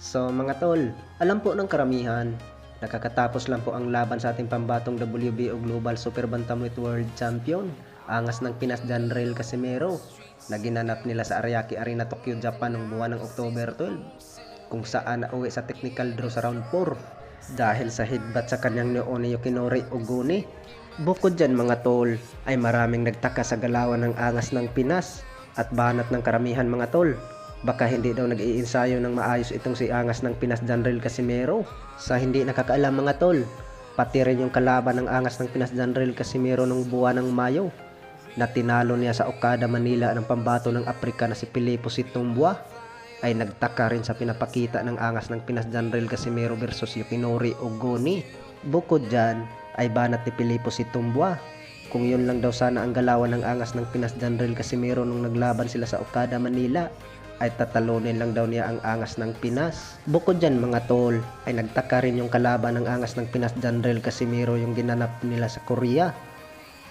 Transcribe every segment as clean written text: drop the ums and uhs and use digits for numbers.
So mga tol, alam po ng karamihan, nakakatapos lang po ang laban sa ating pambatong WBO Global Super Bantamweight World Champion, angas ng Pinas Janrel Casimero, na ginanap nila sa Ariake Arena, Tokyo, Japan noong buwan ng October 12, kung saan nauwi sa technical draw sa round 4 dahil sa headbutt sa kanyang Noone Yukinori Oguni. Bukod dyan mga tol, ay maraming nagtaka sa galawan ng angas ng Pinas at banat ng karamihan mga tol. Baka hindi daw nag-iinsayo ng maayos itong si angas ng Pinas Janrel Casimero. Sa hindi nakakaalam mga tol, pati rin yung kalaban ng angas ng Pinas Janrel Casimero nung buwan ng Mayo na tinalo niya sa Okada, Manila ng pambato ng Aprika na si Pilipo Situmbua, ay nagtaka rin sa pinapakita ng angas ng Pinas Janrel Casimero versus Yukinori Oguni. Bukod dyan, ay banat ni Pilipo Situmbua kung yun lang daw sana ang galawan ng angas ng Pinas Janrel Casimero nung naglaban sila sa Okada, Manila, ay tatalunin lang daw niya ang angas ng Pinas. Bukod dyan mga tol, ay nagtaka rin yung kalaban ng angas ng Pinas Janrel Casimero yung ginanap nila sa Korea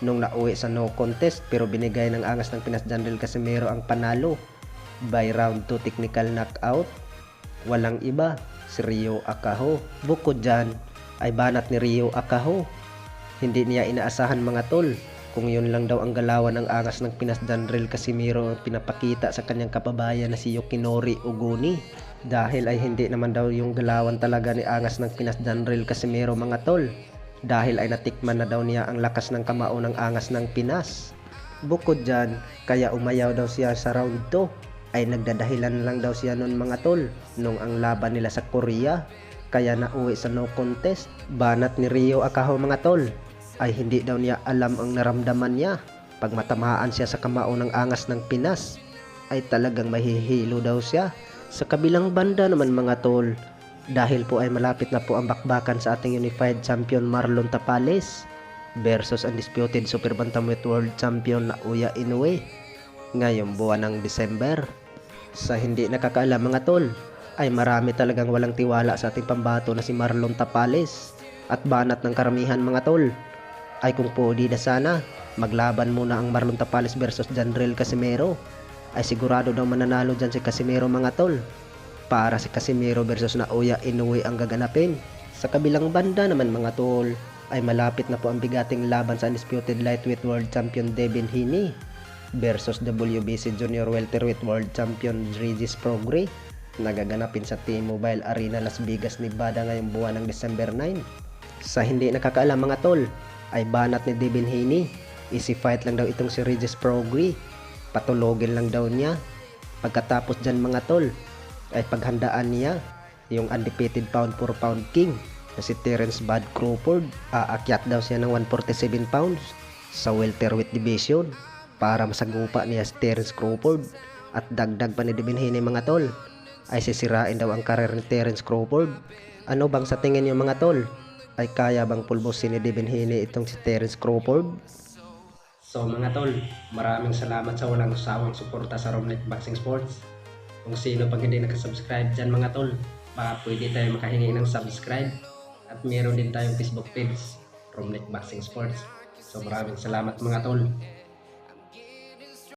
nung nauwi sa no contest, pero binigay ng angas ng Pinas Janrel Casimero ang panalo by round 2 technical knockout. Walang iba, si Ryo Akaho. Bukod dyan, ay banat ni Ryo Akaho. Hindi niya inaasahan mga tol kung yun lang daw ang galawan ng angas ng Pinas Janrel Casimero ang pinapakita sa kanyang kababayan na si Yukinori Oguni, dahil ay hindi naman daw yung galawan talaga ni angas ng Pinas Janrel Casimero mga tol, dahil ay natikman na daw niya ang lakas ng kamao ng angas ng Pinas. Bukod dyan, kaya umayaw daw siya sa round 2, ay nagdadahilan lang daw siya nun mga tol nung ang laban nila sa Korea, kaya nauwi sa no contest. Banat ni Ryo Akaho mga tol, ay hindi daw niya alam ang naramdaman niya pag matamaan siya sa kamao ng angas ng Pinas, ay talagang mahihilo daw siya. Sa kabilang banda naman mga tol, dahil po ay malapit na po ang bakbakan sa ating Unified Champion Marlon Tapales versus Undisputed Super Bantamweight World Champion Naoya Inoue ngayong buwan ng December. Sa hindi nakakaalam mga tol, ay marami talagang walang tiwala sa ating pambato na si Marlon Tapales, at banat ng karamihan mga tol ay kung pwede na sana maglaban muna ang Marlon Tapales versus Janrel Casimero, ay sigurado daw mananalo dyan si Casimero mga tol, para si Casimero versus Naoya Inoue ang gaganapin. Sa kabilang banda naman mga tol, ay malapit na po ang bigating laban sa Undisputed Lightweight World Champion Devin Haney versus WBC Junior Welterweight World Champion Regis Prograis, nagaganapin sa T-Mobile Arena, Las Vegas, Nevada ngayong buwan ng December 9. Sa hindi nakakaalam mga tol, ay banat ni Devin Haney, easy fight lang daw itong si Regis Prograis, patulogin lang daw niya. Pagkatapos dyan mga tol, ay paghandaan niya yung undefeated pound for pound king na si Terence Bud Crawford. Aakyat daw siya ng 147 pounds sa welterweight division para masagupa niya si Terence Crawford. At dagdag pa ni Devin Haney mga tol, ay sisirain daw ang karir ni Terence Crawford. Ano bang sa tingin niyo mga tol, ay kaya bang pulbusin ni Devin Haney itong si Terence Crawford? So mga tol, maraming salamat sa walang sawang suporta sa Romnet Boxing Sports. Kung sino pag hindi nakasubscribe dyan mga tol, baka pwede tayo makahingi ng subscribe. At meron din tayong Facebook page, Romnet Boxing Sports. So maraming salamat mga tol.